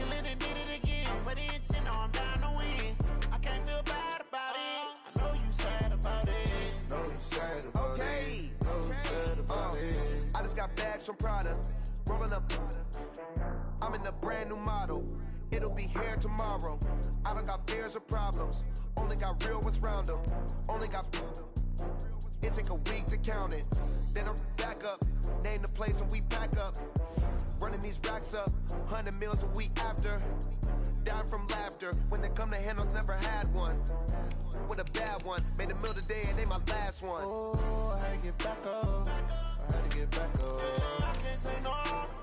kill it and did it again. But the intent, no, I'm down to win. I can't feel bad about it. I know you sad about it. Know you sad about it. Know you sad about it. I just got bags from Prada. Rolling up. I'm in a brand new model. It'll be here tomorrow. I don't got fears or problems. Only got real ones round them. Only got. It take a week to count it. Then I'm back up. Name the place and we back up. Running these racks up. 100 meals a week after. Down from laughter. When they come to handles, never had one. With a bad one. Made a meal today and they my last one. Oh, I had to get back up. I had to get back up. I can't take no off.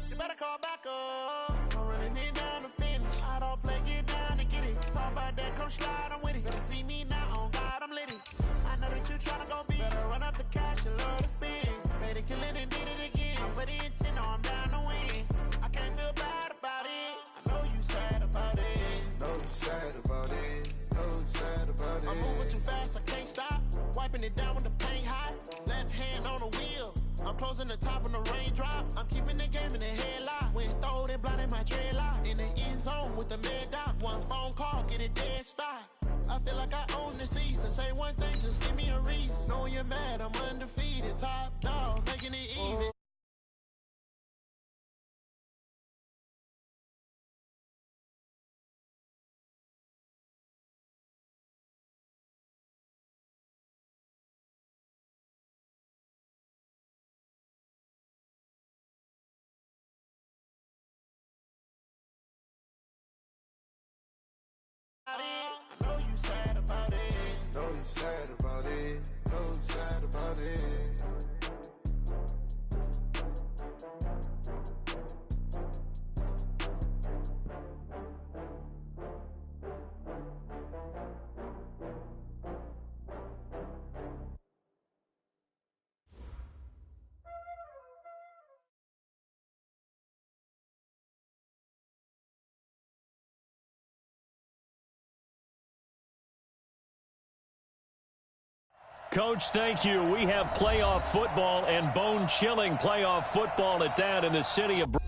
You better call back up. I'm running it down to finish. I don't play, get down to get it. Talk about that, come slide, I'm with it. Better see me now, on God, I'm lit it. I know that you tryna go big. Better run up the cash and love to spend. Made it, kill it and did it again. But the intent, no, I'm down to win. I can't feel bad about it. I know you sad about it. Know you sad about it. Know you sad about it. I'm moving too fast, I can't stop. Wiping it down when the paint hot. Left hand on the wheel. I'm closing the top when the raindrop. I'm keeping the game in the headlock. When throwed and blinded my dreadlock. In the end zone with the mad dot. One phone call, get it dead stop. I feel like I own the season. Say one thing, just give me a reason. Knowing you're mad, I'm undefeated. Top dog, making it even. I know you sad about it. Know you sad about it. Know you sad about it. Coach, thank you. We have playoff football and bone-chilling playoff football at that in the city of I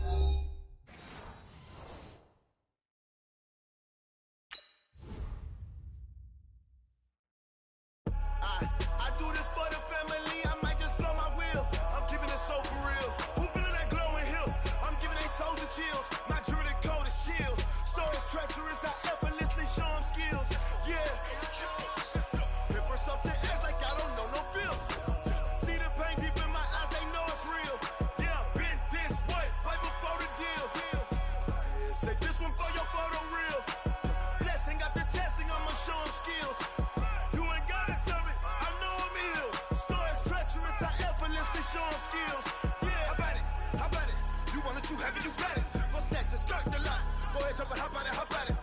do this for the family. I might just blow my wheel. I'm keeping it so for real. Who feeling that glowing hill? I'm giving they soldier chills. My jewelry code is shield. Stories treacherous. I effortlessly show them skills. Yeah. Paper stuff the edge like I don't know no bill. See the pain deep in my eyes, they know it's real. Yeah, been this way, right before the deal. Yeah, say this one for your photo real. Blessing after testing, I'ma show them skills. You ain't gotta tell me, I know I'm ill. Stories treacherous, I effortlessly show them skills. Yeah, how about it? You want it, you have it, you got it. Go snatch it, skirt the lot. Go ahead, jump it, how about it?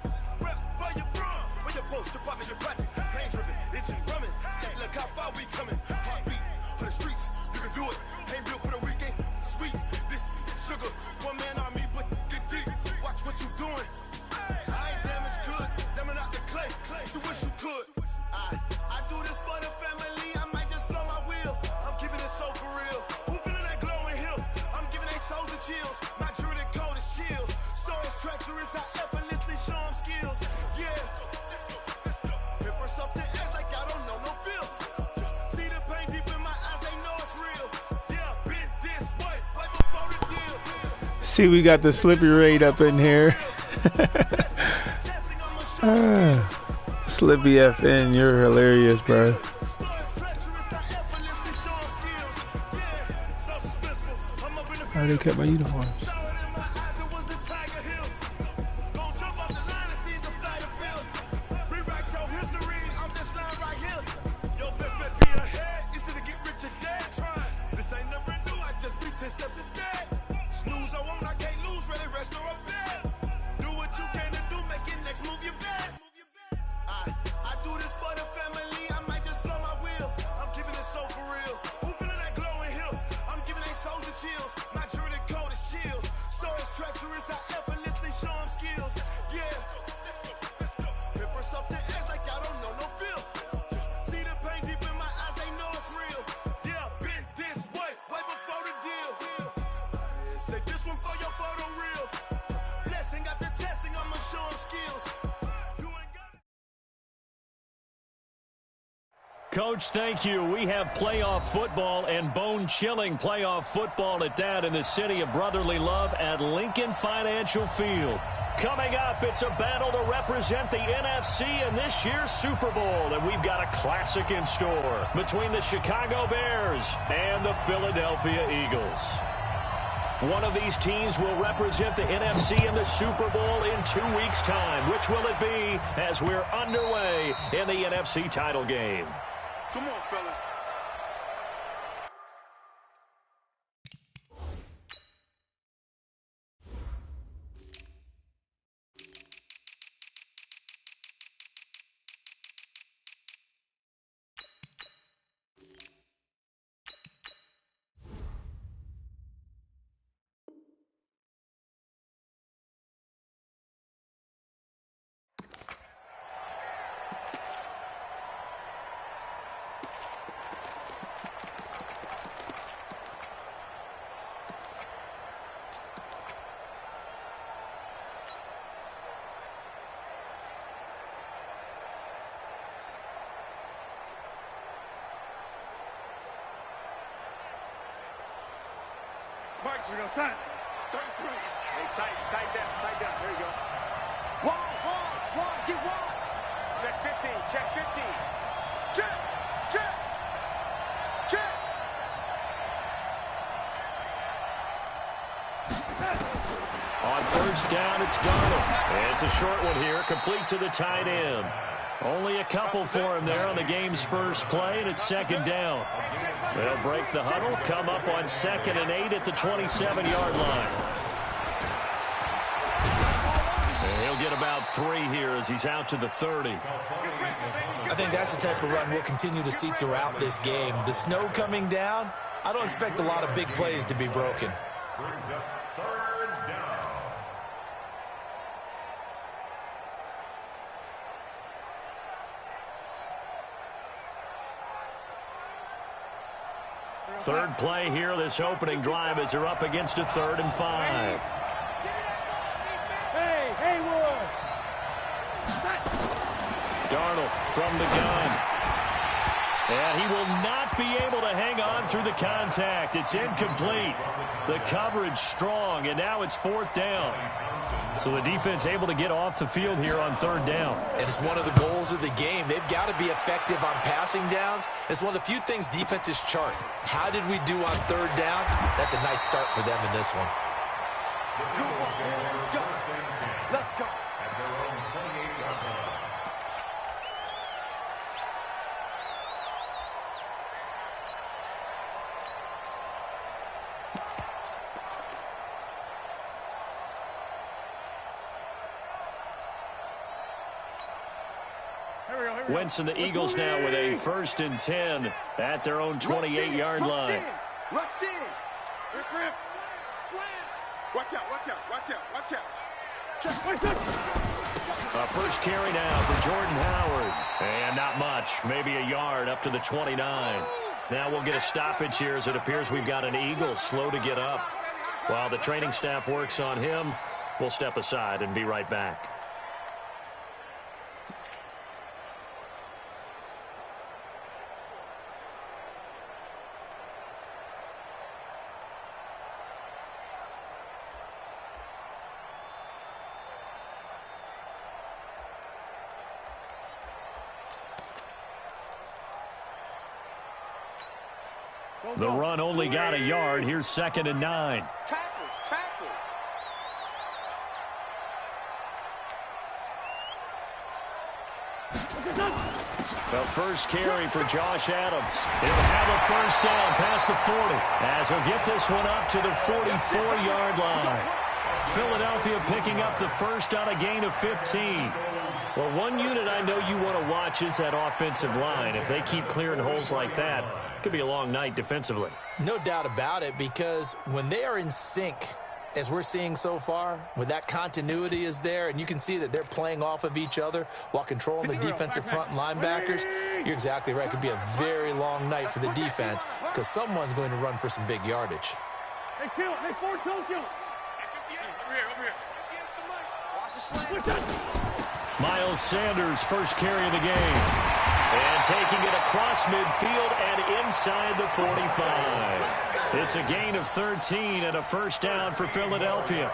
Rep where you from, where you post, department, your projects. Pain driven, itching, drumming. Hey, look how far we coming. Heartbeat on the streets, you can do it. Ain't built for the weekend, sweet. This sugar, one man army, but get deep. Watch what you doing. I ain't damaged goods, damn out the clay. You wish you could. I do this for the family. I might just blow my wheel. I'm keeping it so for real. Who feeling that glowing hill? I'm giving they soldier chills. My jewelry code is shield. Stories treacherous. I effortlessly show them skills. Yeah. Paper stuff the edge like I don't know no bill. See the pain deep in my eyes, they know it's real. Yeah, been this way, right before the deal. See, we got the Slippy Raid up in here. Slippy FN, you're hilarious, bro. I already kept my uniforms. skills. You ain't got it. Coach, thank you. We have playoff football and bone-chilling playoff football at that in the city of brotherly love at Lincoln Financial Field. Coming up, it's a battle to represent the NFC in this year's Super Bowl, and we've got a classic in store between the Chicago Bears and the Philadelphia Eagles. One of these teams will represent the NFC in the Super Bowl in 2 weeks' time. Which will it be as we're underway in the NFC title game? Come on, fellas. Mike's gonna sign. 33. Hey, tight down. There you go. Wide, get wide. Check 15, check 15. Check. On first down, it's Darnold. It's a short one here, complete to the tight end. Only a couple for him there on the game's first play, and it's second down. They'll break the huddle, come up on 2nd and 8 at the 27-yard line. And he'll get about 3 here as he's out to the 30. I think that's the type of run we'll continue to see throughout this game. The snow coming down, I don't expect a lot of big plays to be broken. Third play here, this opening drive as they're up against a 3rd and 5. Hey, Haywood. Darnold from the gun. And he will not be able to hang on through the contact. It's incomplete. The coverage strong, and now it's 4th down. So the defense able to get off the field here on 3rd down. And it's one of the goals of the game. They've got to be effective on passing downs. It's one of the few things defenses chart. How did we do on 3rd down? That's a nice start for them in this one. Let's go. Wentz and the Eagles now with a 1st and 10 at their own 28-yard line. Rush in. Rip. Slam. Watch out. First carry now for Jordan Howard. And not much. Maybe a yard up to the 29. Now we'll get a stoppage here as it appears we've got an Eagle slow to get up. While the training staff works on him, we'll step aside and be right back. The run only got a yard. Here's 2nd and 9. Tackles. The first carry for Josh Adams. He'll have a 1st down past the 40 as he'll get this one up to the 44-yard line. Philadelphia picking up the first on a gain of 15. Well, one unit I know you want to watch is that offensive line. If they keep clearing holes like that, it could be a long night defensively. No doubt about it, because when they are in sync, as we're seeing so far, when that continuity is there, and you can see that they're playing off of each other while controlling the defensive front linebackers, you're exactly right. It could be a very long night for the defense because someone's going to run for some big yardage. Hey, Ford, don't kill. Over here. Miles Sanders, first carry of the game. And taking it across midfield and inside the 45. It's a gain of 13 and a first down for Philadelphia.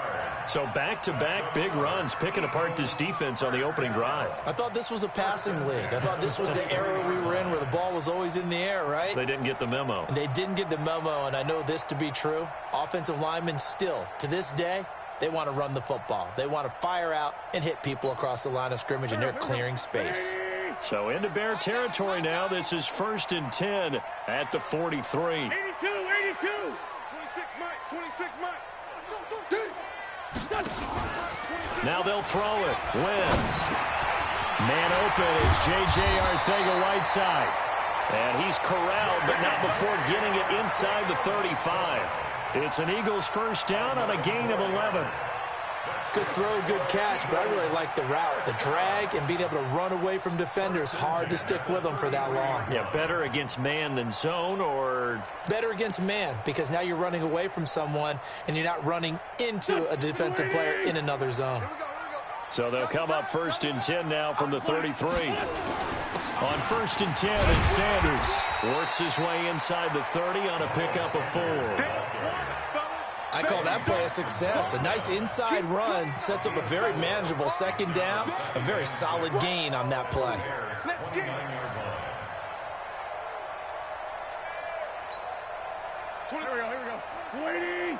So back-to-back big runs, picking apart this defense on the opening drive. I thought this was a passing league. I thought this was the era we were in where the ball was always in the air, right? They didn't get the memo. And they didn't get the memo, and I know this to be true. Offensive linemen still, to this day, they want to run the football. They want to fire out and hit people across the line of scrimmage, and they're clearing space. So into Bear territory now. This is 1st and 10 at the 43. 82. 26 Mike. Now they'll throw it. Wentz. Man open is J.J. Arcega-Whiteside. And he's corralled, but not before getting it inside the 35. It's an Eagles first down on a gain of 11. Good throw, good catch, but I really like the route. The drag and being able to run away from defenders, hard to stick with them for that long. Yeah, better against man than zone, or? Better against man, because now you're running away from someone and you're not running into a defensive player in another zone. So they'll come up 1st and 10 now from the 33. On 1st and 10, it's Sanders. Works his way inside the 30 on a pickup of 4. I call that play a success. A nice inside run sets up a very manageable second down, a very solid gain on that play. Here we go. Waiting.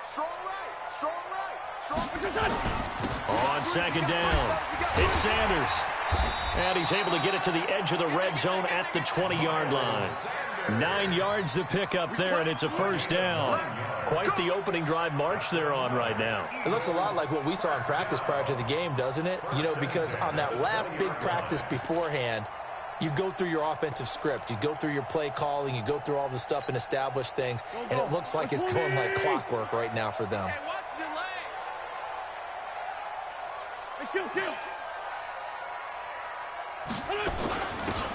Strong right. On 2nd down, it's Sanders. And he's able to get it to the edge of the red zone at the 20-yard line. 9 yards to pick up there, and it's a first down. Quite the opening drive march they're on right now. It looks a lot like what we saw in practice prior to the game, doesn't it? You know, because on that last big practice beforehand, you go through your offensive script. You go through your play calling. You go through all the stuff and establish things. And it looks like it's going like clockwork right now for them.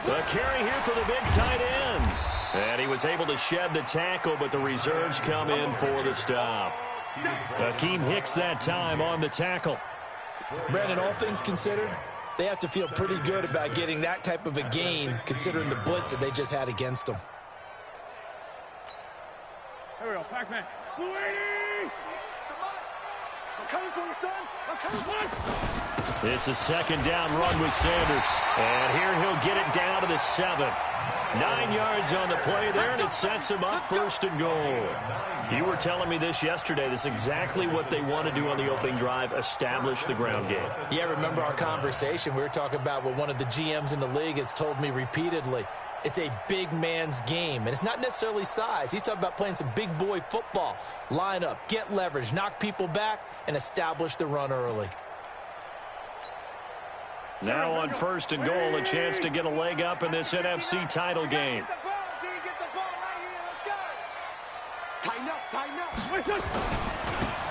The carry here for the big tight end. And he was able to shed the tackle, but the reserves come in for the stop. Akeem Hicks that time on the tackle. Brandon, all things considered, they have to feel pretty good about getting that type of a gain, considering the blitz that they just had against them. Here we go, Pac-Man. I'm coming for you, son. I'm coming for you. It's a second down run with Sanders. And here he'll get it down to the 7. 9 yards on the play there, and it sets him up 1st and goal. You were telling me this yesterday. This is exactly what they want to do on the opening drive, establish the ground game. Yeah, remember our conversation. We were talking about what one of the GMs in the league has told me repeatedly. It's a big man's game, and it's not necessarily size. He's talking about playing some big boy football. Line up, get leverage, knock people back, and establish the run early. Now on 1st and goal, a chance to get a leg up in this NFC title game.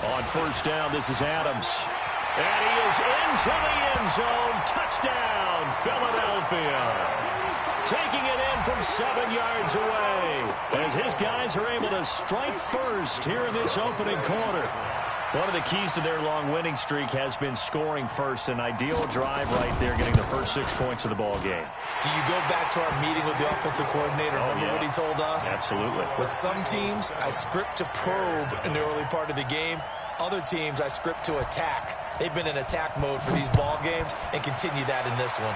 On 1st down, this is Adams. And he is into the end zone. Touchdown, Philadelphia. Taking it in from 7 yards away as his guys are able to strike first here in this opening quarter. One of the keys to their long winning streak has been scoring first. An ideal drive right there, getting the first 6 points of the ball game. Do you go back to our meeting with the offensive coordinator? Remember what he told us? Absolutely. With some teams, I script to probe in the early part of the game. Other teams, I script to attack. They've been in attack mode for these ball games and continue that in this one.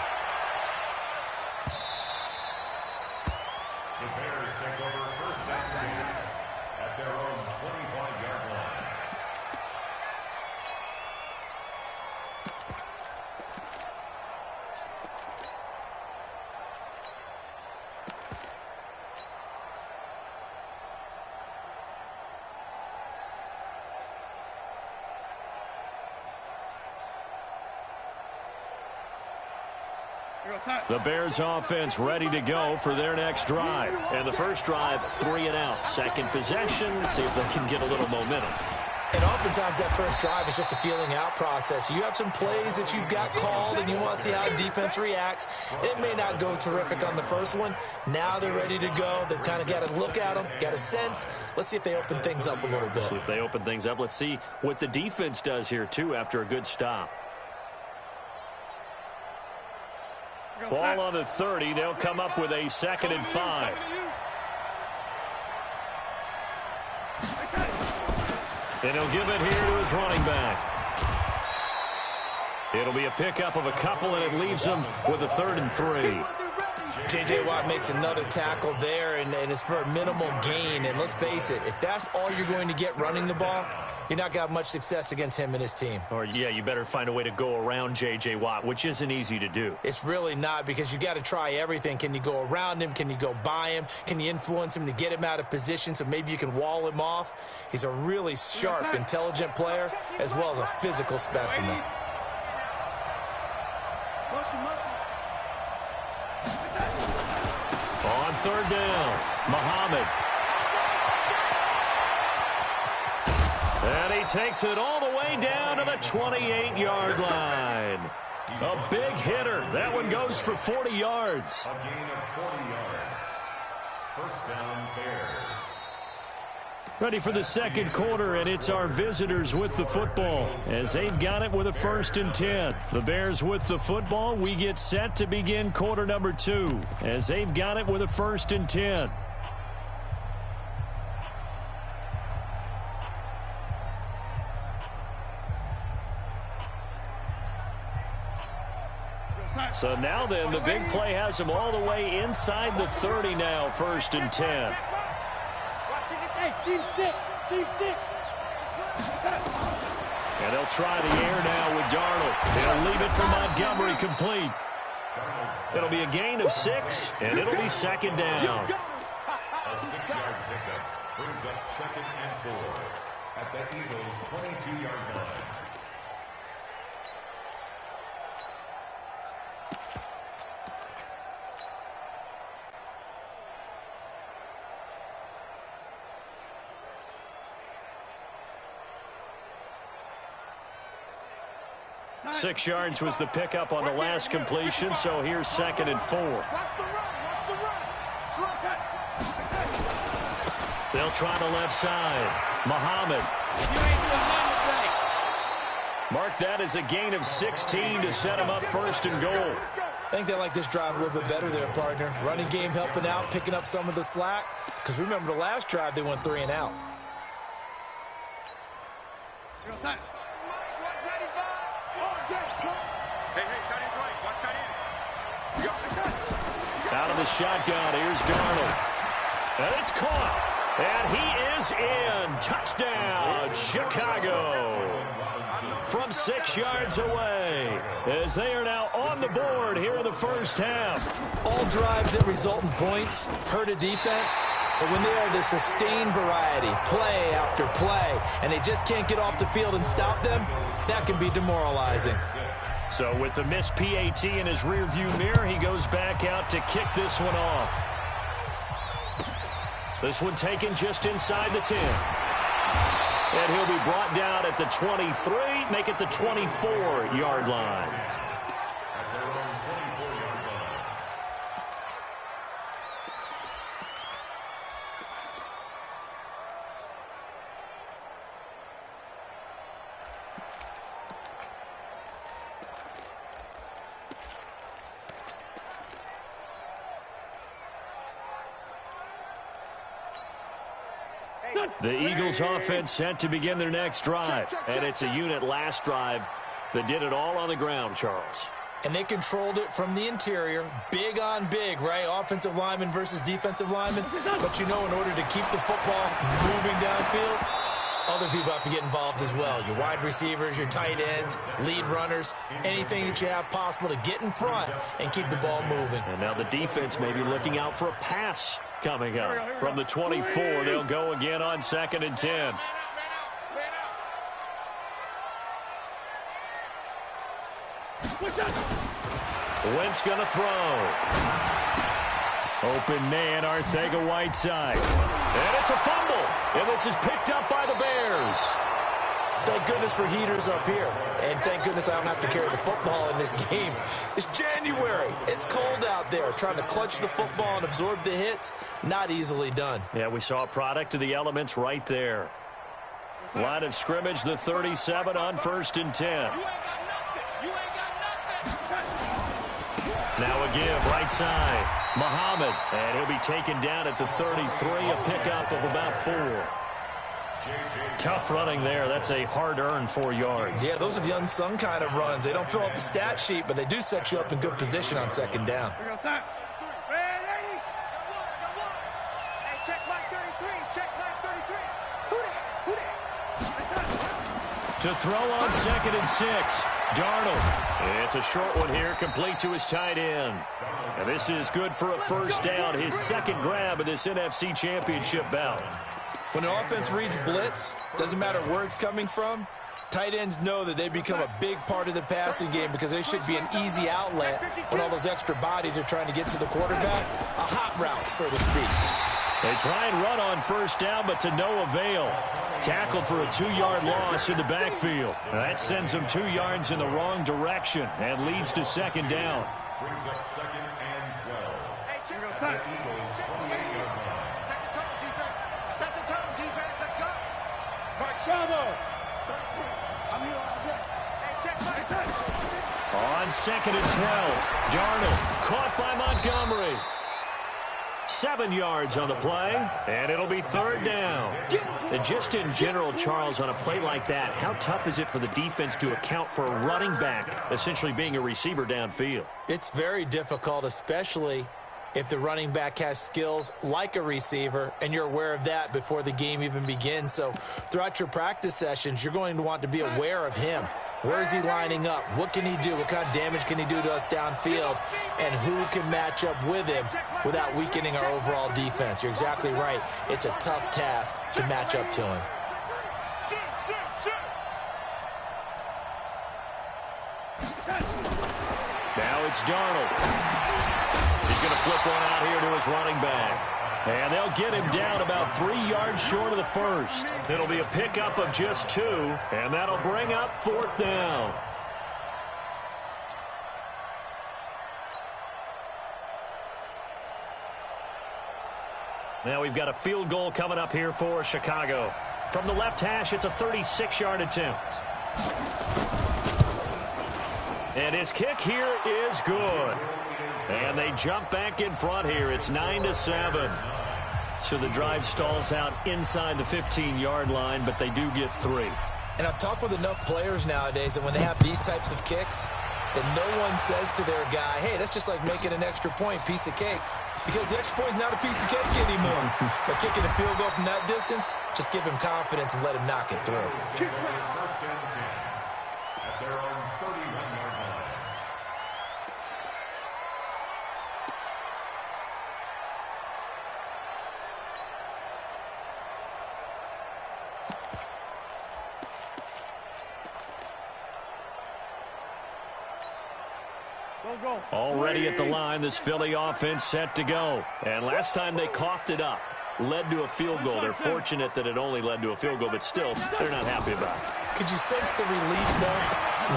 The Bears offense ready to go for their next drive. And the first drive, 3 and out. Second possession, see if they can get a little momentum. And oftentimes that first drive is just a feeling out process. You have some plays that you've got called and you want to see how defense reacts. It may not go terrific on the first one. Now they're ready to go. They've kind of got to look at them, got a sense. Let's see if they open things up a little bit. See if they open things up. Let's see what the defense does here, too, after a good stop. Ball on the 30. They'll come up with a 2nd and 5. And he'll give it here to his running back. It'll be a pickup of a couple, and it leaves him with a 3rd and 3. J.J. Watt makes another tackle there, and it's for a minimal gain. And let's face it, if that's all you're going to get running the ball, you're not going to have much success against him and his team. Or, yeah, you better find a way to go around J.J. Watt, which isn't easy to do. It's really not, because you got to try everything. Can you go around him? Can you go by him? Can you influence him to get him out of position so maybe you can wall him off? He's a really sharp, intelligent player as well as a physical specimen. On 3rd down, Muhammad. And he takes it all the way down to the 28-yard line. A big hitter. That one goes for 40 yards. A gain of 40 yards. First down, Bears. Ready for the second quarter, and it's our visitors with the football as they've got it with a 1st and 10. The Bears with the football. We get set to begin quarter number 2 as they've got it with a 1st and 10. So now then, the big play has them all the way inside the 30 now, 1st and 10. And they'll try the air now with Darnold. They'll leave it for Montgomery complete. It'll be a gain of 6, and it'll be 2nd down. A 6-yard pickup brings up 2nd and 4 at the Eagles' 22-yard line. Six yards was the pickup on the last completion, so here's 2nd and 4. They'll try the left side. Muhammad. Mark that as a gain of 16 to set him up 1st and goal. I think they like this drive a little bit better there, partner. Running game helping out, picking up some of the slack. Because remember the last drive, they went 3 and out. Out of the shotgun, here's Darnold. And it's caught. And he is in. Touchdown, Chicago. From 6 yards away, as they are now on the board here in the first half. All drives that result in points hurt a defense, but when they are the sustained variety, play after play, and they just can't get off the field and stop them, that can be demoralizing. So with the missed PAT in his rearview mirror, he goes back out to kick this one off. This one taken just inside the 10. And he'll be brought down at the 23, make it the 24-yard line. At their own 24-yard line. The Eagles offense set to begin their next drive. And it's a unit last drive that did it all on the ground, Charles. And they controlled it from the interior, big on big, right? Offensive lineman versus defensive lineman. But you know, in order to keep the football moving downfield, other people have to get involved as well. Your wide receivers, your tight ends, lead runners, anything that you have possible to get in front and keep the ball moving. And now the defense may be looking out for a pass coming up. From the 24, they'll go again on 2nd and 10. Wentz gonna throw. Open man, Arcega-Whiteside. And it's a fumble. And this is picked up by the Bears. Thank goodness for heaters up here. And thank goodness I don't have to carry the football in this game. It's January. It's cold out there. Trying to clutch the football and absorb the hits, not easily done. Yeah, we saw a product of the elements right there. Line of scrimmage, the 37 on 1st and 10. Now a give, right side. Muhammad, and he'll be taken down at the 33, a pickup of about 4. Tough running there. That's a hard-earned 4 yards. Yeah, those are the unsung kind of runs. They don't fill up the stat sheet, but they do set you up in good position on 2nd down. To throw on 2nd and 6. Darnold. It's a short one here, complete to his tight end. And this is good for a 1st down, his 2nd grab of this NFC Championship bout. When an offense reads blitz, doesn't matter where it's coming from, tight ends know that they become a big part of the passing game because they should be an easy outlet when all those extra bodies are trying to get to the quarterback. A hot route, so to speak. They try and run on 1st down, but to no avail. Tackled for a 2-yard loss in the backfield. That sends them 2 yards in the wrong direction and leads to 2nd down. Brings up 2nd and 12. Hey, check it out. The Eagles' 28-yard line. Set the tone, defense. Set the tone, defense. Let's go. Mike, Bravo. I'm here all day. Hey, check, Mike. On 2nd and 12. Darnold caught by Montgomery. 7 yards on the play, and it'll be 3rd down. And just in general, Charles, on a play like that, how tough is it for the defense to account for a running back essentially being a receiver downfield? It's very difficult, especially if the running back has skills like a receiver, and you're aware of that before the game even begins. So throughout your practice sessions, you're going to want to be aware of him. Where is he lining up? What can he do? What kind of damage can he do to us downfield? And who can match up with him without weakening our overall defense? You're exactly right. It's a tough task to match up to him. Now it's Darnold. He's going to flip one out here to his running back. And they'll get him down about 3 yards short of the 1st. It'll be a pickup of just 2, and that'll bring up 4th down. Now we've got a field goal coming up here for Chicago. From the left hash, it's a 36-yard attempt. And his kick here is good. And they jump back in front here. It's 9-7. So the drive stalls out inside the 15-yard line, but they do get 3. And I've talked with enough players nowadays that when they have these types of kicks, that no one says to their guy, hey, that's just like making an extra point, piece of cake. Because the extra point is not a piece of cake anymore. But kicking a field goal from that distance, just give him confidence and let him knock it through. 1st and 10 at their own 31-yard line. Already at the line, this Philly offense set to go. And last time they coughed it up, led to a field goal. They're fortunate that it only led to a field goal, but still, they're not happy about it. Could you sense the relief, though,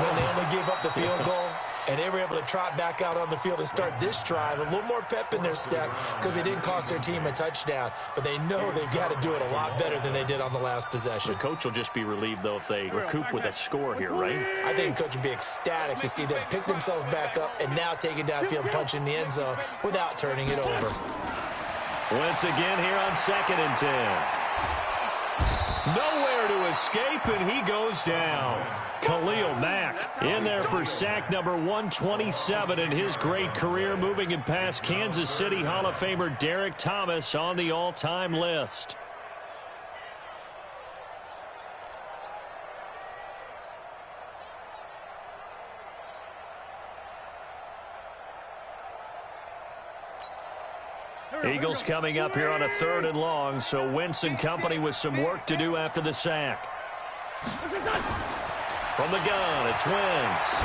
when they only gave up the field goal? And they were able to trot back out on the field and start this drive. A little more pep in their step because they didn't cost their team a touchdown. But they know they've got to do it a lot better than they did on the last possession. The coach will just be relieved, though, if they recoup with a score here, right? I think the coach would be ecstatic to see them pick themselves back up and now take it downfield and punch in the end zone without turning it over. Once again here on 2nd and 10. Nowhere to escape, and he goes down. Khalil Mack in there for sack number 127 in his great career, moving him past Kansas City Hall of Famer Derek Thomas on the all-time list. Eagles coming up here on a 3rd and long, so Wentz and company with some work to do after the sack. From the gun, it's Wentz.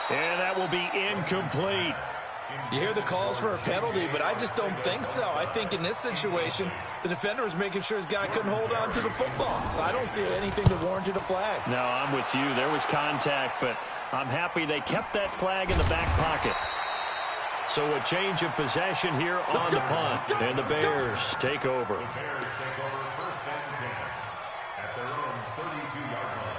And that will be incomplete. You hear the calls for a penalty, but I just don't think so. I think in this situation, the defender was making sure his guy couldn't hold on to the football. So I don't see anything that warranted a flag. No, I'm with you. There was contact, but I'm happy they kept that flag in the back pocket. So a change of possession here on the punt, and the Bears take over. The Bears take over first and 10 at their own 32-yard line.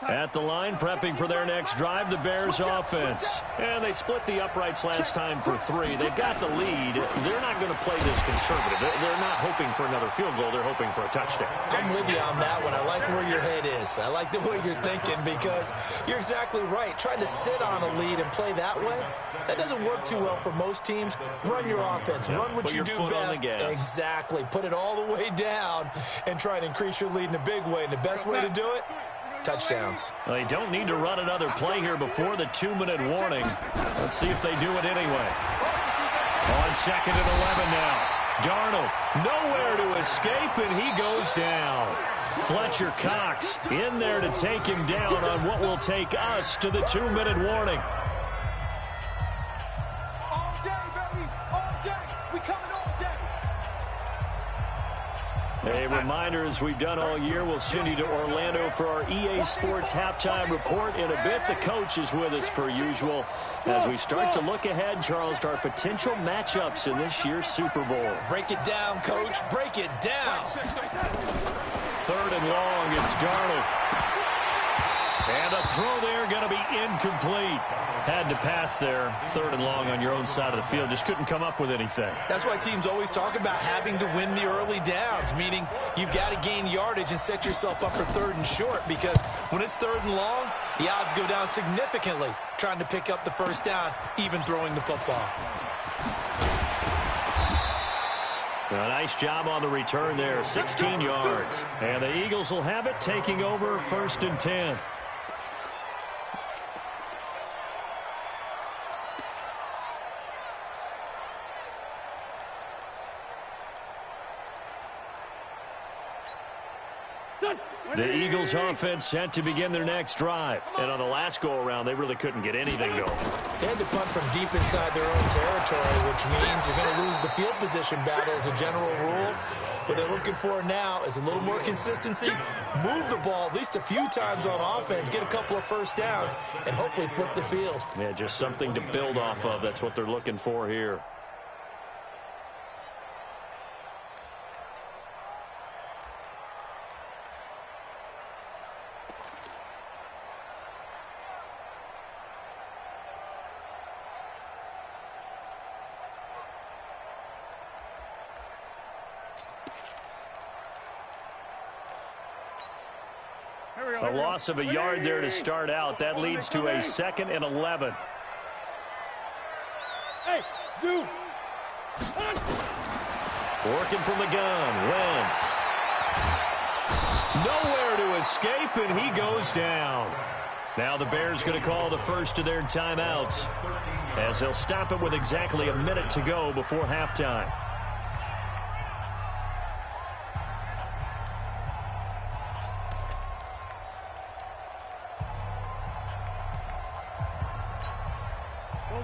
At the line, prepping for their next drive, the Bears offense. And they split the uprights last time for 3. They've got the lead. They're not going to play this conservative. They're not hoping for another field goal. They're hoping for a touchdown. I'm with you on that one. I like where your head is. I like the way you're thinking because you're exactly right. Trying to sit on a lead and play that way, that doesn't work too well for most teams. Run your offense. Run what you do best. Exactly. Put it all the way down and try to increase your lead in a big way. And the best way to do it, touchdowns. Well, they don't need to run another play here before the 2-minute warning. Let's see if they do it anyway. On 2nd and 11 now. Darnold nowhere to escape, and he goes down. Fletcher Cox in there to take him down on what will take us to the 2-minute warning. All day, baby. All day. We coming all day. A reminder, as we've done all year, we'll send you to Orlando for our EA Sports halftime report in a bit. The coach is with us per usual as we start to look ahead, Charles, to our potential matchups in this year's Super Bowl. Break it down, Coach. Break it down. 3rd and long, it's Darnold. And a throw there going to be incomplete. Had to pass there. 3rd and long on your own side of the field. Just couldn't come up with anything. That's why teams always talk about having to win the early downs, meaning you've got to gain yardage and set yourself up for 3rd and short, because when it's 3rd and long, the odds go down significantly trying to pick up the first down, even throwing the football. A nice job on the return there, 16 yards. And the Eagles will have it, taking over 1st and 10. The Eagles offense set to begin their next drive. And on the last go-around, they really couldn't get anything going. They had to punt from deep inside their own territory, which means you're going to lose the field position battle as a general rule. What they're looking for now is a little more consistency, move the ball at least a few times on offense, get a couple of first downs, and hopefully flip the field. Yeah, just something to build off of. That's what they're looking for here. A loss of a yard there to start out. That leads to a 2nd and 11. Hey, Zoo. Working from the gun. Wentz. Nowhere to escape, and he goes down. Now the Bears going to call the first of their timeouts, as they'll stop it with exactly a minute to go before halftime.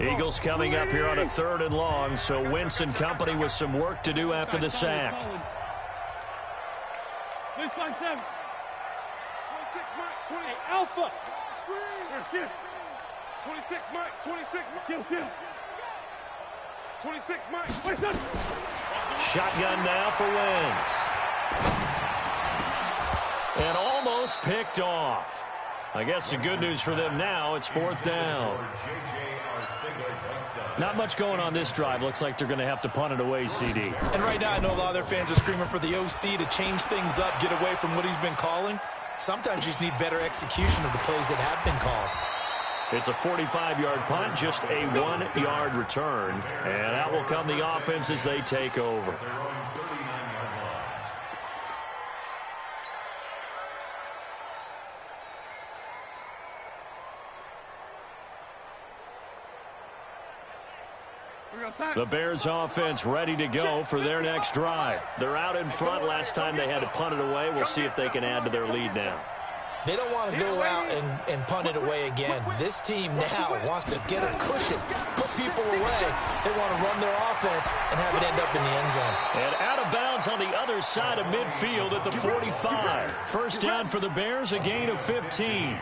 Eagles coming up here on a 3rd and long, so Wentz and company with some work to do after the sack. 26 Mike, 20. Hey, Alpha. Screen. 26 Mike, 26 Mike. Kill. 26 Mike. 26. Shotgun now for Wentz. And almost picked off. I guess the good news for them now, it's 4th down. Not much going on this drive. Looks like they're going to have to punt it away, CD. And right now, I know a lot of their fans are screaming for the OC to change things up, get away from what he's been calling. Sometimes you just need better execution of the plays that have been called. It's a 45-yard punt, just a 1-yard return. And that will come the offense as they take over. The Bears offense ready to go for their next drive. They're out in front. Last time they had to punt it away. We'll see if they can add to their lead now. They don't want to go out and punt it away again. This team now wants to get a cushion, put people away. They want to run their offense and have it end up in the end zone. And out of bounds on the other side of midfield at the 45. First down for the Bears, a gain of 15.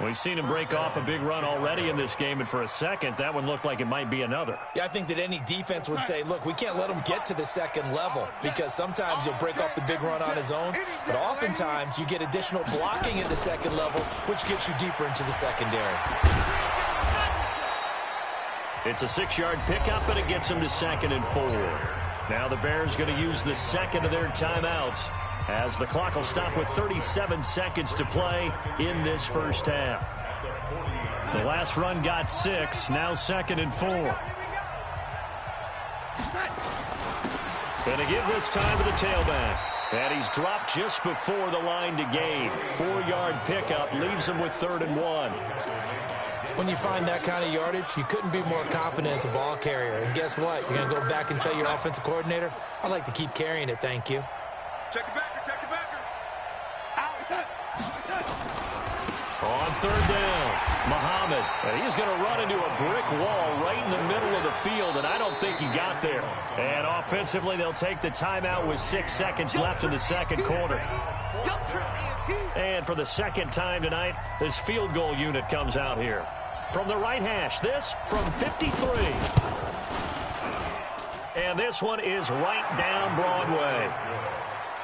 We've seen him break off a big run already in this game, and for a second, that one looked like it might be another. Yeah, I think that any defense would say, look, we can't let him get to the second level because sometimes he'll break off the big run on his own, but oftentimes you get additional blocking at the second level, which gets you deeper into the secondary. It's a 6-yard pickup, and it gets him to 2nd and 4. Now the Bears going to use the second of their timeouts, as the clock will stop with 37 seconds to play in this first half. The last run got 6, now 2nd and 4. Going to give this time to the tailback. And he's dropped just before the line to gain. 4-yard pickup leaves him with 3rd and 1. When you find that kind of yardage, you couldn't be more confident as a ball carrier. And guess what? You're going to go back and tell your offensive coordinator, I'd like to keep carrying it, thank you. Check the backer, check the backer. On 3rd down, Muhammad. And he's going to run into a brick wall right in the middle of the field, and I don't think he got there. And offensively, they'll take the timeout with 6 seconds left in the second quarter. And for the second time tonight, this field goal unit comes out here. From the right hash, this from 53. And this one is right down Broadway.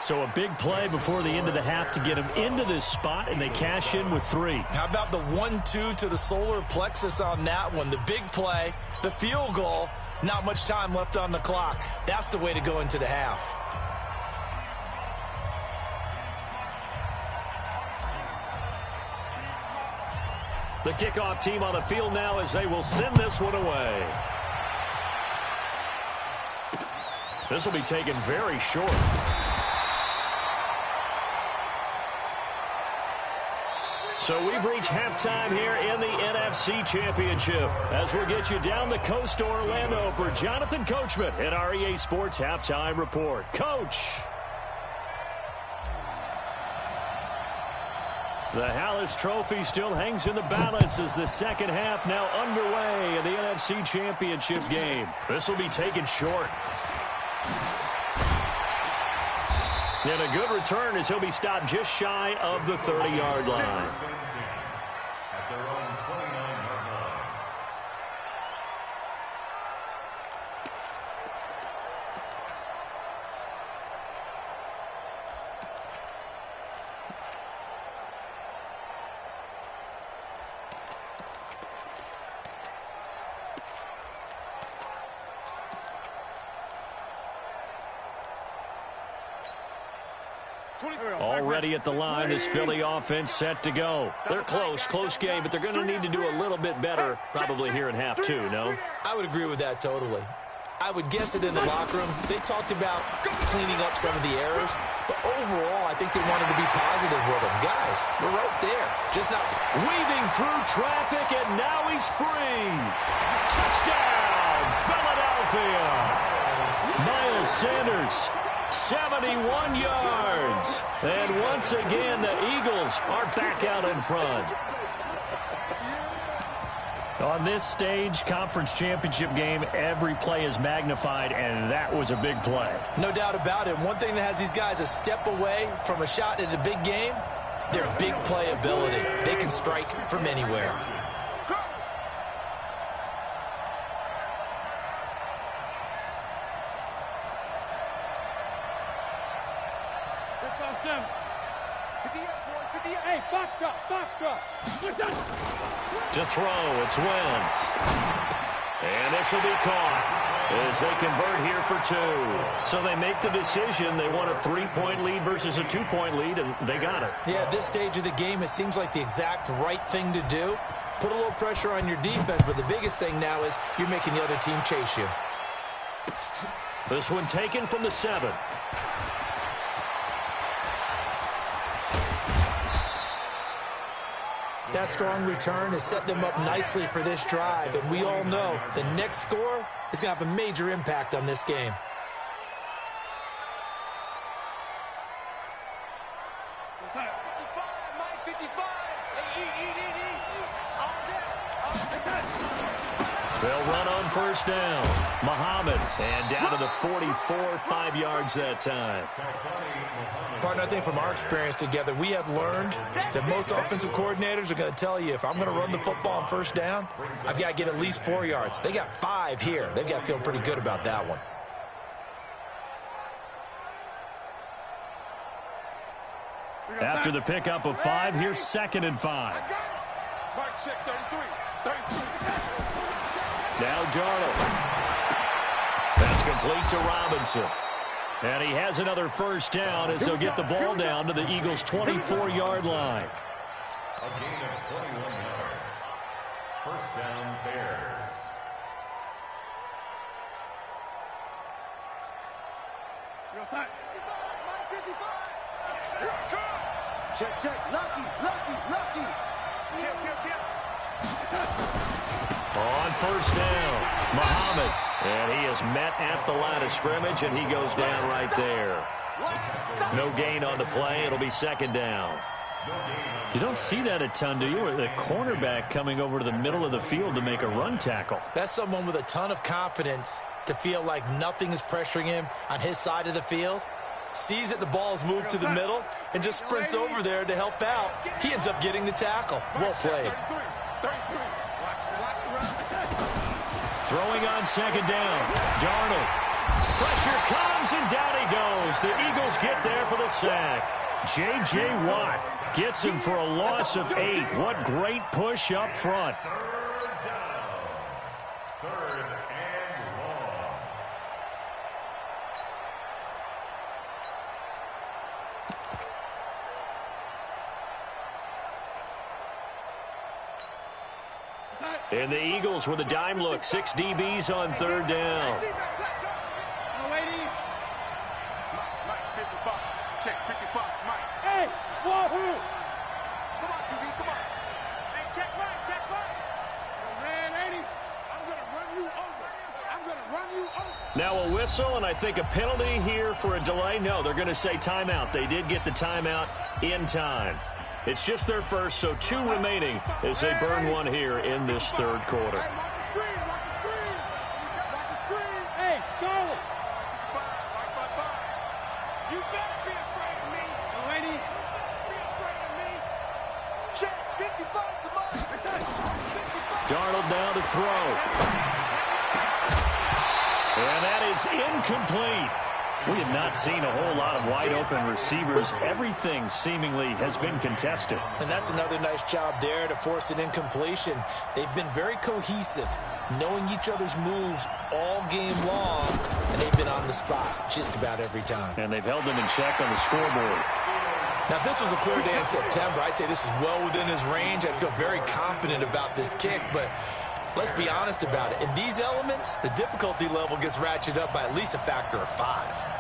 So a big play before the end of the half to get him into this spot, and they cash in with 3. How about the 1-2 to the solar plexus on that one? The big play, the field goal, not much time left on the clock. That's the way to go into the half. The kickoff team on the field now as they will send this one away. This will be taken very short. So we've reached halftime here in the NFC Championship as we'll get you down the coast to Orlando for Jonathan Coachman at our EA Sports Halftime Report. Coach. The Hallis Trophy still hangs in the balance as the second half now underway in the NFC Championship game. This will be taken short. And a good return as he'll be stopped just shy of the 30-yard line. At their own 29-yard line. Already at the line, this Philly offense set to go. They're close game, but they're going to need to do a little bit better probably here in half 2, no? I would agree with that totally. I would guess it in the locker room. They talked about cleaning up some of the errors, but overall, I think they wanted to be positive with them. Guys, we're right there. Just not weaving through traffic, and now he's free. Touchdown, Philadelphia. Miles Sanders, 71 yards. And once again, the Eagles are back out in front. On this stage, conference championship game, every play is magnified, and that was a big play. No doubt about it. One thing that has these guys a step away from a shot at a big game, their big play ability. They can strike from anywhere. To throw, it's Wentz. And this will be caught as they convert here for 2. So they make the decision. They want a 3-point lead versus a 2-point lead, and they got it. Yeah, at this stage of the game, it seems like the exact right thing to do. Put a little pressure on your defense, but the biggest thing now is you're making the other team chase you. This one taken from the 7. That strong return has set them up nicely for this drive, and we all know the next score is going to have a major impact on this game. first down. Muhammad, and down to the 44, 5 yards that time. Partner, I think from our experience together, we have learned that most offensive coordinators are going to tell you, if I'm going to run the football on first down, I've got to get at least 4 yards. They got 5 here. They've got to feel pretty good about that one. After the pickup of 5, here's 2nd and 5. Mark check 33. 33. Now Darnold. That's complete to Robinson. And he has another first down as he'll get the ball down to the Eagles' 24-yard line. A gain of 21 yards. First down, Bears. Check, check. Lucky. Kill. On first down, Muhammad. And he is met at the line of scrimmage, and he goes down right there. No gain on the play. It'll be 2nd down. You don't see that a ton, do you? The cornerback coming over to the middle of the field to make a run tackle. That's someone with a ton of confidence to feel like nothing is pressuring him on his side of the field. Sees that the ball's moved to the middle and just sprints over there to help out. He ends up getting the tackle. Well played. 33. Throwing on 2nd down, Darnold. Pressure comes, and down he goes. The Eagles get there for the sack. J.J. Watt gets him for a loss of 8. What great push up front. Third and long. And the Eagles with a dime look. 6 DBs on 3rd down. Mike, 55. Check 55. Mike. Hey, wahoo! Come on, QB. Come on. Hey, check right. Man, 80. I'm going to run you over. Now a whistle, and I think a penalty here for a delay. No, they're going to say timeout. They did get the timeout in time. It's just their first, so 2 remaining as they burn one here in this 3rd quarter. Hey, watch the screen. Watch the screen. Hey, Charlie! You better be afraid of me. Lady! Be afraid of me. Check 55. Come on. 55. Darnold now to throw. And that is incomplete. We have not seen a whole lot of wide-open receivers. Everything seemingly has been contested. And that's another nice job there to force an incompletion. They've been very cohesive, knowing each other's moves all game long, and they've been on the spot just about every time. And they've held them in check on the scoreboard. Now, if this was a clear day in September, I'd say this is well within his range. I'd feel very confident about this kick, but let's be honest about it. In these elements, the difficulty level gets ratcheted up by at least a factor of 5.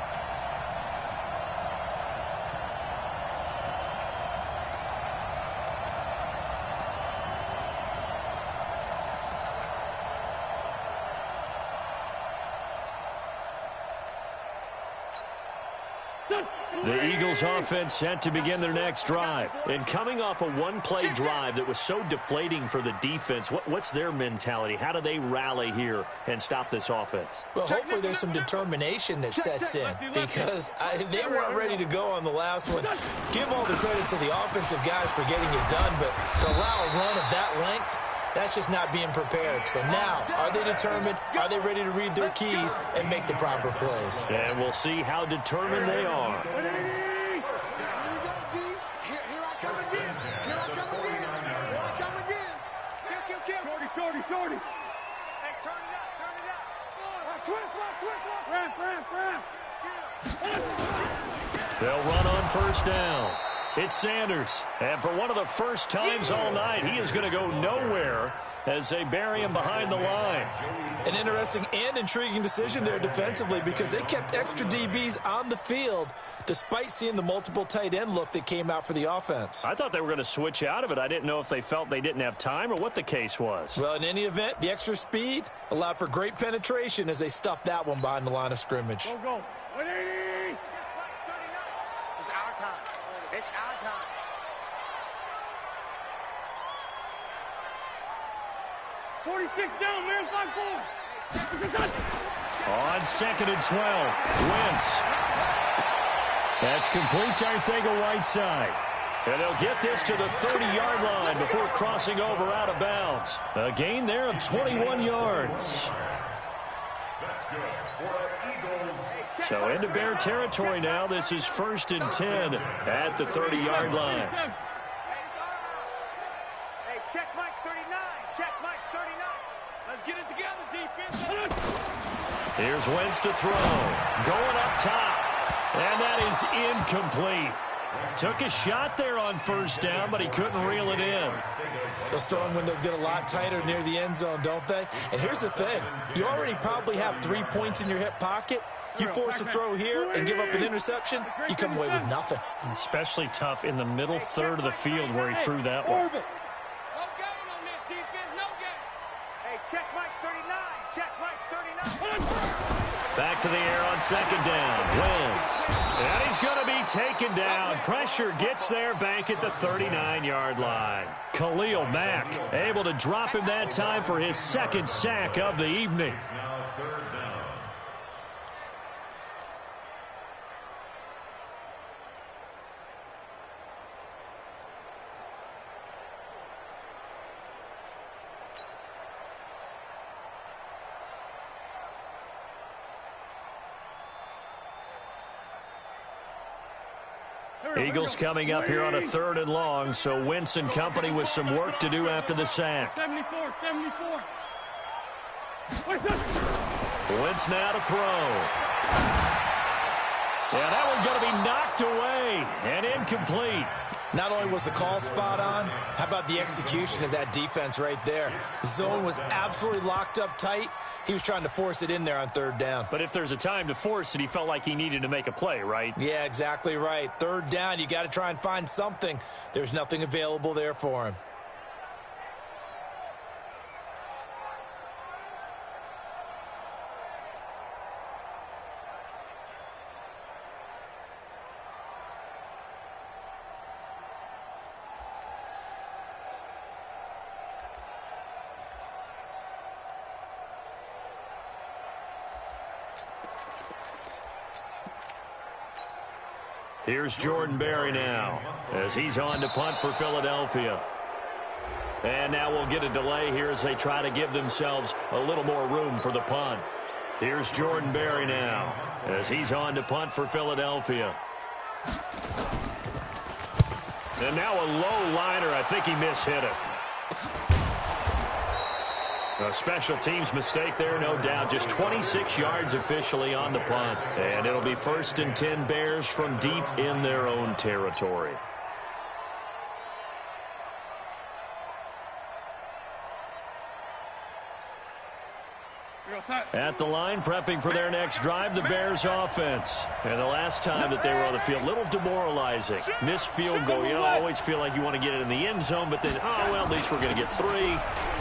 The Eagles offense set to begin their next drive. And coming off a one-play drive that was so deflating for the defense, what's their mentality? How do they rally here and stop this offense? Well, hopefully there's some determination that sets in because they weren't ready to go on the last one. Give all the credit to the offensive guys for getting it done, but to allow a run of that length, that's just not being prepared. So now, are they determined? Are they ready to read their keys and make the proper plays? And we'll see how determined they are. Here I come again. Kill. Hey, turn it up. Switch. They'll run on first down. It's Sanders. And for one of the first times all night, he is going to go nowhere as they bury him behind the line. An interesting and intriguing decision there defensively because they kept extra DBs on the field despite seeing the multiple tight end look that came out for the offense. I thought they were going to switch out of it. I didn't know if they felt they didn't have time or what the case was. Well, in any event, the extra speed allowed for great penetration as they stuffed that one behind the line of scrimmage. Go. 180! It's our time. It's our time. $46 down, man. 5-4. On 2nd and 12, Wentz. That's complete to Arcega-Whiteside. And they'll get this to the 30-yard line before crossing over out of bounds. A gain there of 21 yards. That's good for Eagles. So into Bear territory now. This is 1st and 10 at the 30-yard line. Hey, check Mike 39. Check Mike 39. Let's get it together, defense. Here's Wentz to throw. Going up top. And that is incomplete. Took a shot there on 1st down, but he couldn't reel it in. Those throwing windows get a lot tighter near the end zone, don't they? And here's the thing. You already probably have 3 points in your hip pocket. You force a throw here and give up an interception, you come away with nothing. Especially tough in the middle third of the field where he threw that one. No gain on this defense, no gain. Hey, check Mike 39. Check Mike 39. Back to the air on 2nd down. Wentz. And he's going to be taken down. Pressure gets there back at the 39-yard line. Khalil Mack able to drop him that time for his 2nd sack of the evening. Now 3rd down. Eagles coming up here on a 3rd and long, so Wentz and company with some work to do after the sack. 74. Wentz now to throw. Yeah, that one's going to be knocked away and incomplete. Not only was the call spot on, how about the execution of that defense right there? Zone was absolutely locked up tight. He was trying to force it in there on 3rd down. But if there's a time to force it, he felt like he needed to make a play, right? Yeah, exactly right. 3rd down, you got to try and find something. There's nothing available there for him. Here's Jordan Berry now as he's on to punt for Philadelphia. And now we'll get a delay here as they try to give themselves a little more room for the punt. Here's Jordan Berry now as he's on to punt for Philadelphia. And now a low liner. I think he mishit it. A special teams mistake there, no doubt. Just 26 yards officially on the punt. And it'll be 1st and 10 Bears from deep in their own territory. At the line, prepping for their next drive, the Bears offense. And the last time that they were on the field, a little demoralizing. Missed field goal. You always feel like you want to get it in the end zone, but then, oh, well, at least we're going to get 3.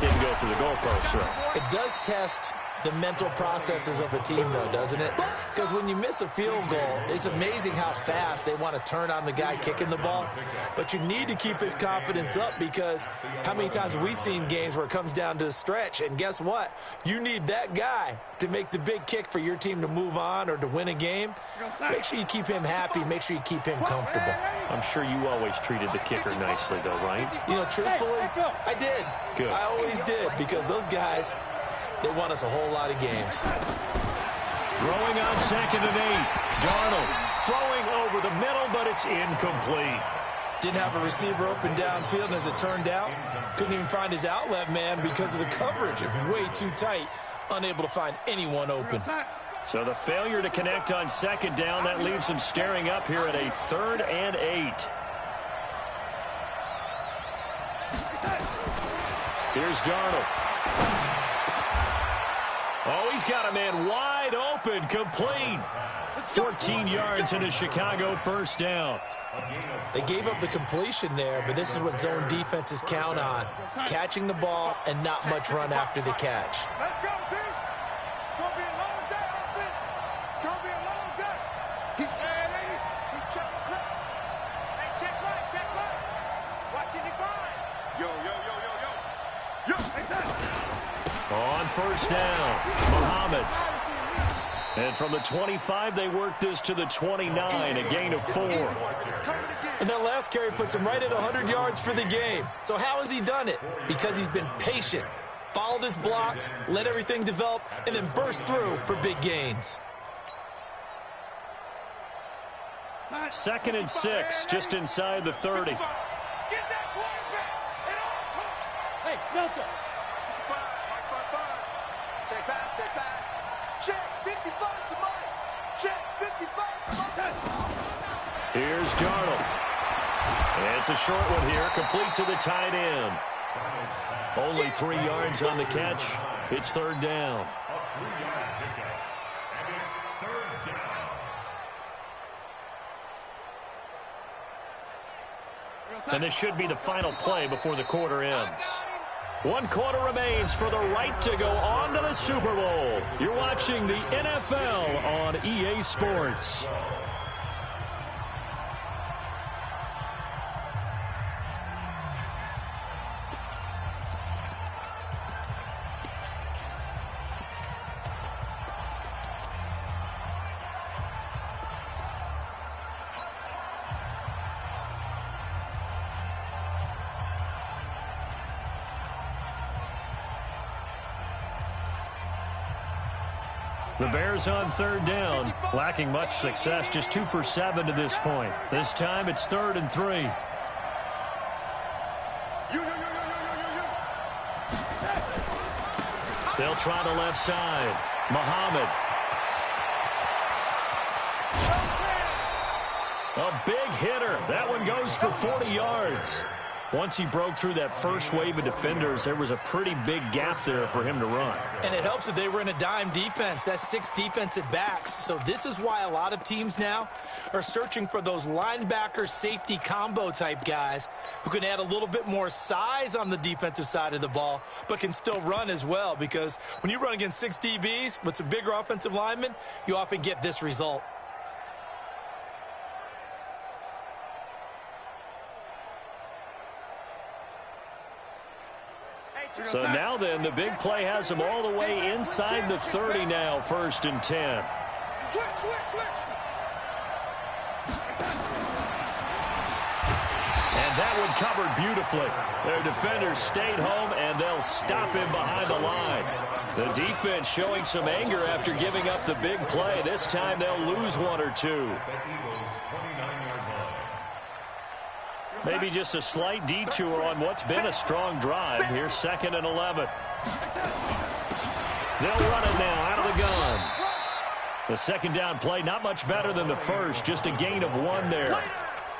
Didn't go through the goalpost, so. It does test the mental processes of a team, though, doesn't it? Because when you miss a field goal, it's amazing how fast they want to turn on the guy kicking the ball. But you need to keep his confidence up, because how many times have we seen games where it comes down to the stretch? And guess what? You need that guy to make the big kick for your team to move on or to win a game. Make sure you keep him happy. Make sure you keep him comfortable. I'm sure you always treated the kicker nicely, though, right? You know, truthfully, I did. Good. I always did, because those guys, they won us a whole lot of games. Throwing on 2nd and 8. Darnold throwing over the middle, but it's incomplete. Didn't have a receiver open downfield, and as it turned out, couldn't even find his outlet man because of the coverage. It was way too tight, unable to find anyone open. So the failure to connect on 2nd down, that leaves him staring up here at a 3rd and 8. Here's Darnold. Oh, he's got a man wide open, complete. 14 yards and a Chicago 1st down. They gave up the completion there, but this is what zone defenses count on. Catching the ball and not much run after the catch. Let's go, team. It's going to be a long day, offense. It's going to be a long day. He's checking crowd. Hey, check right. Watch it divide. Yo. On first down. Muhammad. And from the 25, they work this to the 29, a gain of 4. And that last carry puts him right at 100 yards for the game. So how has he done it? Because he's been patient, followed his blocks, let everything develop, and then burst through for big gains. 2nd and 6, just inside the 30. Get that quarterback at all costs. Hey, Delta. Check back, check back. Check 55 to Mike. Check 55 to Mike. Here's Darnold. And it's a short one here, complete to the tight end. Only 3 yards on the catch. It's 3rd down. A 3-yard pickup. And it's 3rd down. And this should be the final play before the quarter ends. 1 quarter remains for the right to go on to the Super Bowl. You're watching the NFL on EA Sports. The Bears on 3rd down, lacking much success, just 2 for 7 to this point. This time it's 3rd and 3. They'll try the left side. Muhammad. A big hitter. That one goes for 40 yards. Once he broke through that first wave of defenders, there was a pretty big gap there for him to run. And it helps that they were in a dime defense. That's 6 defensive backs. So this is why a lot of teams now are searching for those linebacker safety combo type guys who can add a little bit more size on the defensive side of the ball, but can still run as well. Because when you run against 6 DBs with some bigger offensive linemen, you often get this result. So now then, the big play has them all the way inside the 30 now, 1st and 10. Switch, switch, switch. And that one covered beautifully. Their defenders stayed home, and they'll stop him behind the line. The defense showing some anger after giving up the big play. This time they'll lose 1 or 2. The Eagles' 29-yard line. Maybe just a slight detour on what's been a strong drive. Here's 2nd and 11. They'll run it now out of the gun. The 2nd down play, not much better than the first, just a gain of 1 there.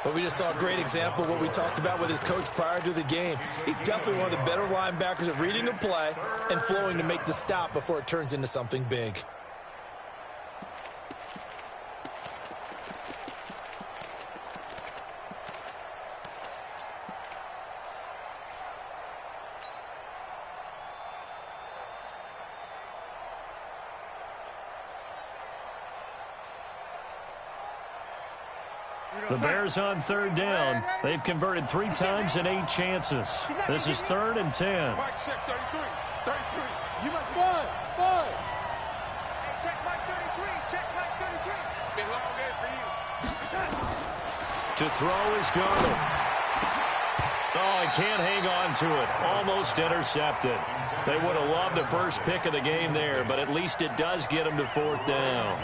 But we just saw a great example of what we talked about with his coach prior to the game. He's definitely one of the better linebackers at reading a play and flowing to make the stop before it turns into something big. The Bears on 3rd down. They've converted 3 times in 8 chances. This is 3rd and 10. Mike, check 33. 33. You must run. Run. Hey, check Mike 33. Check Mike 33. Been long day for you. To throw is Darnold. Oh, he can't hang on to it. Almost intercepted. They would have loved the first pick of the game there, but at least it does get them to 4th down.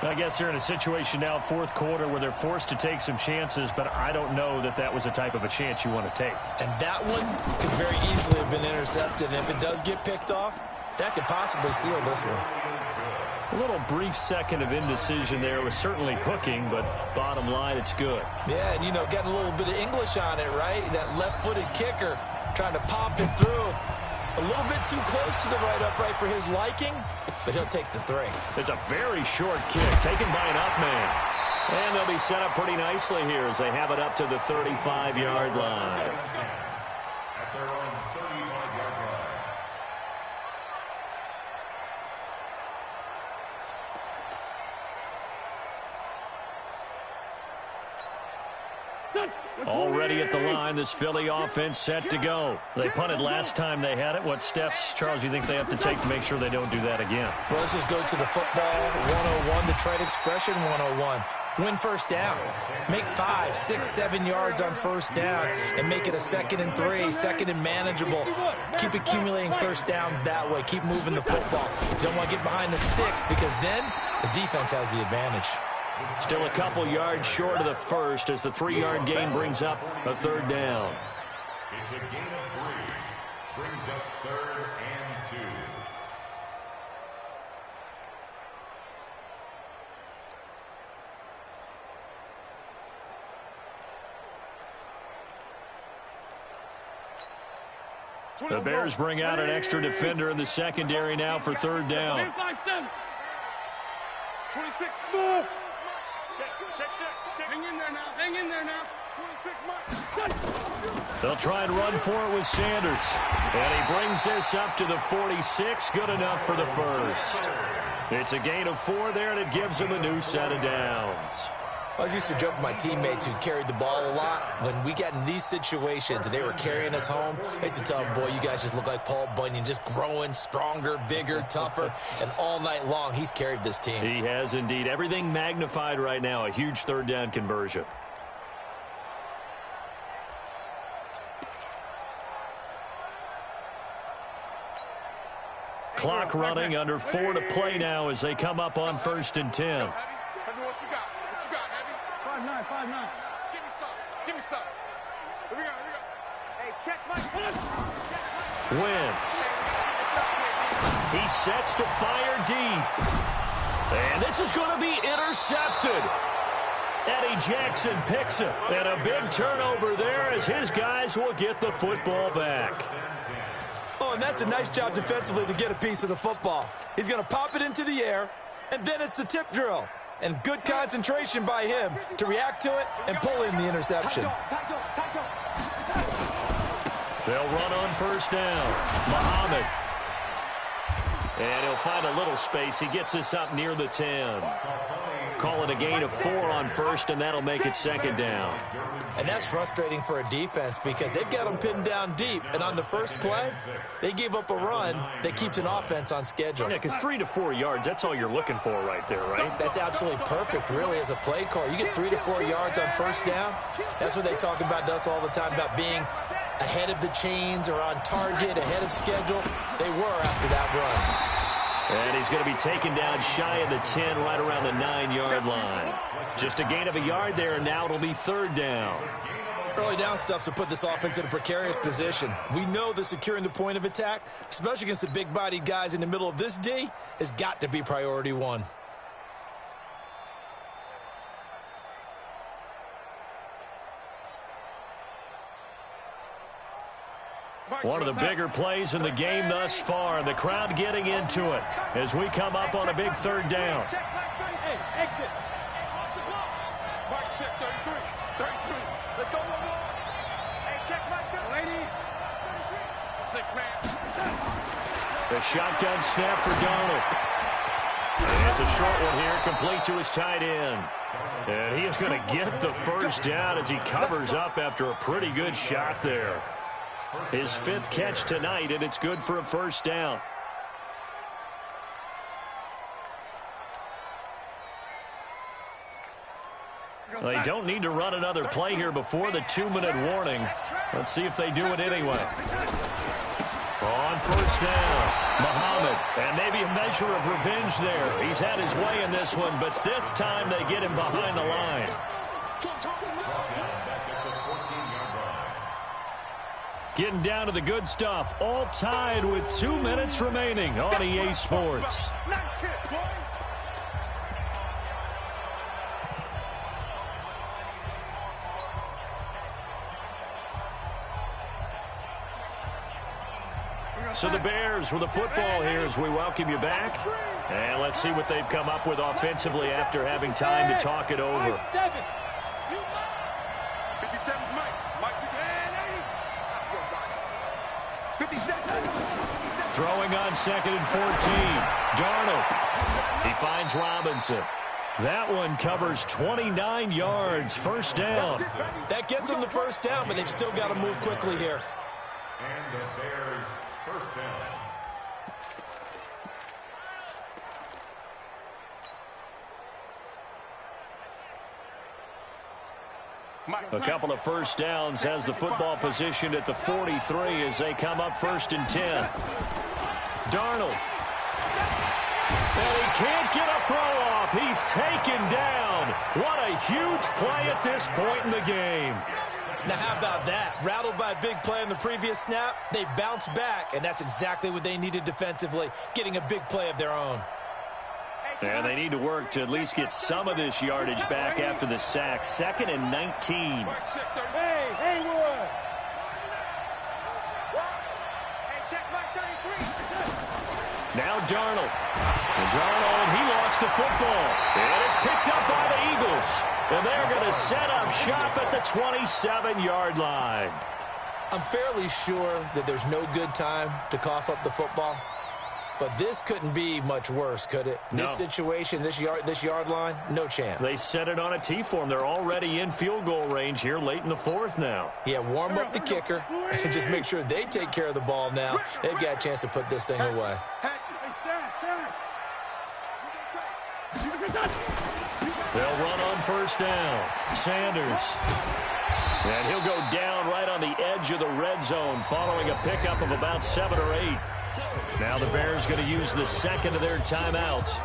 I guess they're in a situation now, 4th quarter, where they're forced to take some chances, but I don't know that that was the type of a chance you want to take. And that one could very easily have been intercepted. And if it does get picked off, that could possibly seal this one. A little brief second of indecision there was certainly hooking, but bottom line, it's good. Yeah, and, you know, getting a little bit of English on it, right? That left-footed kicker trying to pop it through. A little bit too close to the right upright for his liking, but he'll take the 3. It's a very short kick taken by an up man. And they'll be set up pretty nicely here as they have it up to the 35-yard line. At their own 35-yard line. Already at the line, this Philly offense set to go. They punted last time they had it. What steps, Charles, you think they have to take to make sure they don't do that again? Well, let's just go to the football 101, the trade expression 101. Win first down. Make 5, 6, 7 yards on first down and make it a 2nd and 3, 2nd and manageable. Keep accumulating first downs that way. Keep moving the football. You don't want to get behind the sticks because then the defense has the advantage. Still a couple yards short of the first as the 3-yard gain brings up a 3rd down. It's a gain of 3. Brings up 3rd and 2. The Bears bring out an extra defender in the secondary now for 3rd down. 26 small. Check. Hang in there now. 26 They'll try and run for it with Sanders. And he brings this up to the 46. Good enough for the first. It's a gain of 4 there, and it gives him a new set of downs. I was used to joke with my teammates who carried the ball a lot. When we got in these situations and they were carrying us home, I used to tell them, boy, you guys just look like Paul Bunyan, just growing stronger, bigger, tougher. And all night long, he's carried this team. He has indeed. Everything magnified right now. A huge 3rd down conversion. Clock running, under 4 to play now as they come up on 1st and 10. What you got, Heavy? 5'9". Give me some. Here we go. Hey, check Mike. Wentz. He sets to fire deep. And this is going to be intercepted. Eddie Jackson picks it. And a big turnover there as his guys will get the football back. Oh, and that's a nice job defensively to get a piece of the football. He's going to pop it into the air, and then it's the tip drill. And good concentration by him to react to it and pull in the interception. They'll run on 1st down. Muhammad. And he'll find a little space. He gets us up near the 10. Call it a gain of 4 on 1st, and that'll make it 2nd down. And that's frustrating for a defense because they've got them pinned down deep. And on the first play, they give up a run that keeps an offense on schedule. Yeah, because 3 to 4 yards, that's all you're looking for right there, right? That's absolutely perfect, really, as a play call. You get 3 to 4 yards on 1st down. That's what they talk about to us all the time, about being ahead of the chains or on target, ahead of schedule. They were after that run. And he's going to be taken down shy of the 10, right around the 9-yard line. Just a gain of a yard there, and now it'll be 3rd down. Early down stuff to put this offense in a precarious position. We know that securing the point of attack, especially against the big-bodied guys in the middle of this D, has got to be priority 1. One of the bigger plays in the game thus far. The crowd getting into it as we come up on a big 3rd down. Hey, exit. Mike, check 33. Let's go, one. Hey, check Mike 30. 6-man. The shotgun snap for Darnold. And it's a short one here, complete to his tight end. And he is going to get the 1st down as he covers up after a pretty good shot there. His 5th catch tonight, and it's good for a 1st down. They don't need to run another play here before the 2-minute warning. Let's see if they do it anyway. On 1st down, Muhammad. And maybe a measure of revenge there. He's had his way in this one, but this time they get him behind the line. Getting down to the good stuff. All tied with 2 minutes remaining on EA Sports. So the Bears with the football here as we welcome you back. And let's see what they've come up with offensively after having time to talk it over. 57 Mike. Mike, 57. Throwing on 2nd and 14. Darnold. He finds Robinson. That one covers 29 yards, first down. That gets them the first down, but they've still got to move quickly here. And the Bears first down. A couple of first downs has the football positioned at the 43 as they come up 1st and 10. Darnold. And he can't get a throw off. He's taken down. What a huge play at this point in the game. Now, how about that? Rattled by a big play on the previous snap, they bounced back, and that's exactly what they needed defensively, getting a big play of their own. And they need to work to at least get some of this yardage back after the sack. 2nd and 19. Hey, Haywood! Hey, check mark 33. Now Darnold. And Darnold, he lost the football. And it's picked up by the Eagles. And they're going to set up shop at the 27-yard line. I'm fairly sure that there's no good time to cough up the football. But this couldn't be much worse, could it? No. This situation, this yard line, no chance. They set it on a T-form. They're already in field goal range here late in the 4th now. Yeah, warm up the kicker and just make sure they take care of the ball now. They've got a chance to put this thing away. They'll run on first down. Sanders. And he'll go down right on the edge of the red zone following a pickup of about 7 or 8. Now the Bears going to use the second of their timeouts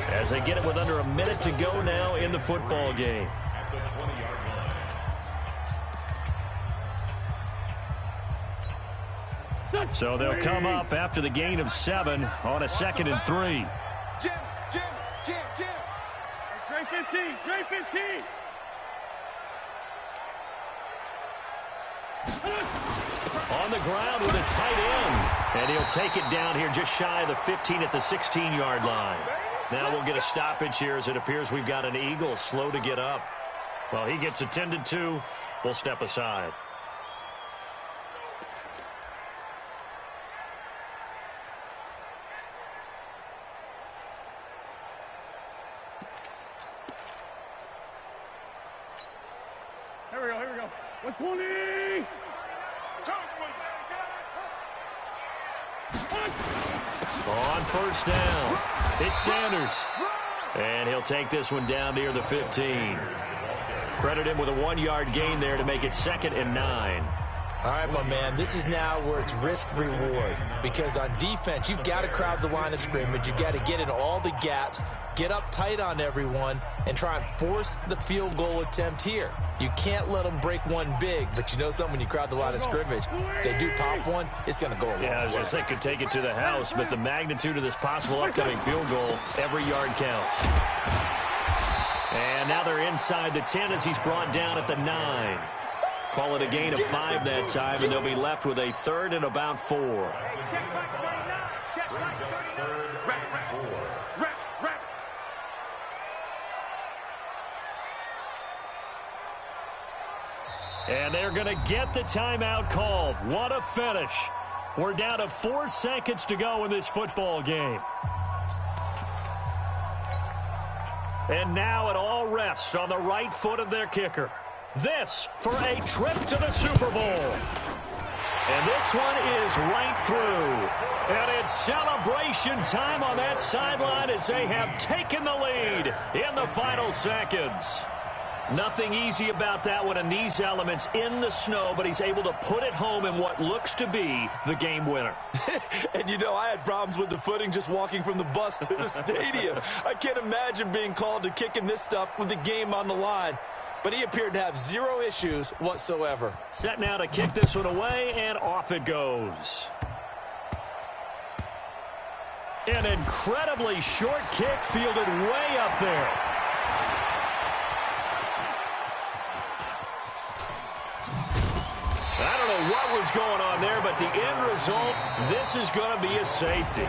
as they get it with under a minute to go now in the football game. At the 20-yard line. So they'll come up after the gain of 7 on a 2nd and 3. Jim. Dre 15, Dre 15. On the ground with a tight end. And he'll take it down here just shy of the 15 at the 16-yard line. Now we'll get a stoppage here as it appears we've got an Eagle slow to get up. Well, he gets attended to. We'll step aside. Here we go. 120. On first down, it's Sanders. And he'll take this one down near the 15. Credit him with a 1-yard gain there to make it 2nd and 9. All right, my man, this is now where it's risk-reward. Because on defense, you've got to crowd the line of scrimmage. You've got to get in all the gaps, get up tight on everyone, and try and force the field goal attempt here. You can't let them break one big, but you know something, when you crowd the line of scrimmage, if they do pop one, it's going to go a long way. Yeah, as they could take it to the house, but the magnitude of this possible upcoming field goal, every yard counts. And now they're inside the 10 as he's brought down at the 9. Call it a gain of 5 that time, and they'll be left with a 3rd and about 4. Check mark 39. Check mark 39. Rep. And they're going to get the timeout called. What a finish. We're down to 4 seconds to go in this football game. And now it all rests on the right foot of their kicker. This for a trip to the Super Bowl. And this one is right through. And it's celebration time on that sideline as they have taken the lead in the final seconds. Nothing easy about that one in these elements in the snow, but he's able to put it home in what looks to be the game winner. And you know, I had problems with the footing just walking from the bus to the stadium. I can't imagine being called to kicking this stuff with the game on the line. But he appeared to have 0 issues whatsoever. Set now to kick this one away, and off it goes. An incredibly short kick fielded way up there. I don't know what was going on there, but the end result, this is going to be a safety.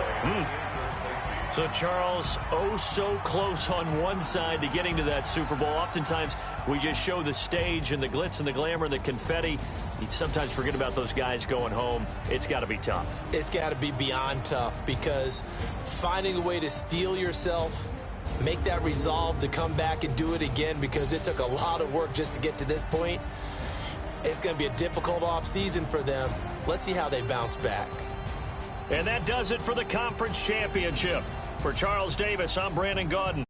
So, Charles, oh so close on one side to getting to that Super Bowl. Oftentimes, we just show the stage and the glitz and the glamour and the confetti. You sometimes forget about those guys going home. It's got to be tough. It's got to be beyond tough, because finding a way to steel yourself, make that resolve to come back and do it again, because it took a lot of work just to get to this point. It's going to be a difficult offseason for them. Let's see how they bounce back. And that does it for the conference championship. For Charles Davis, I'm Brandon Gaudin.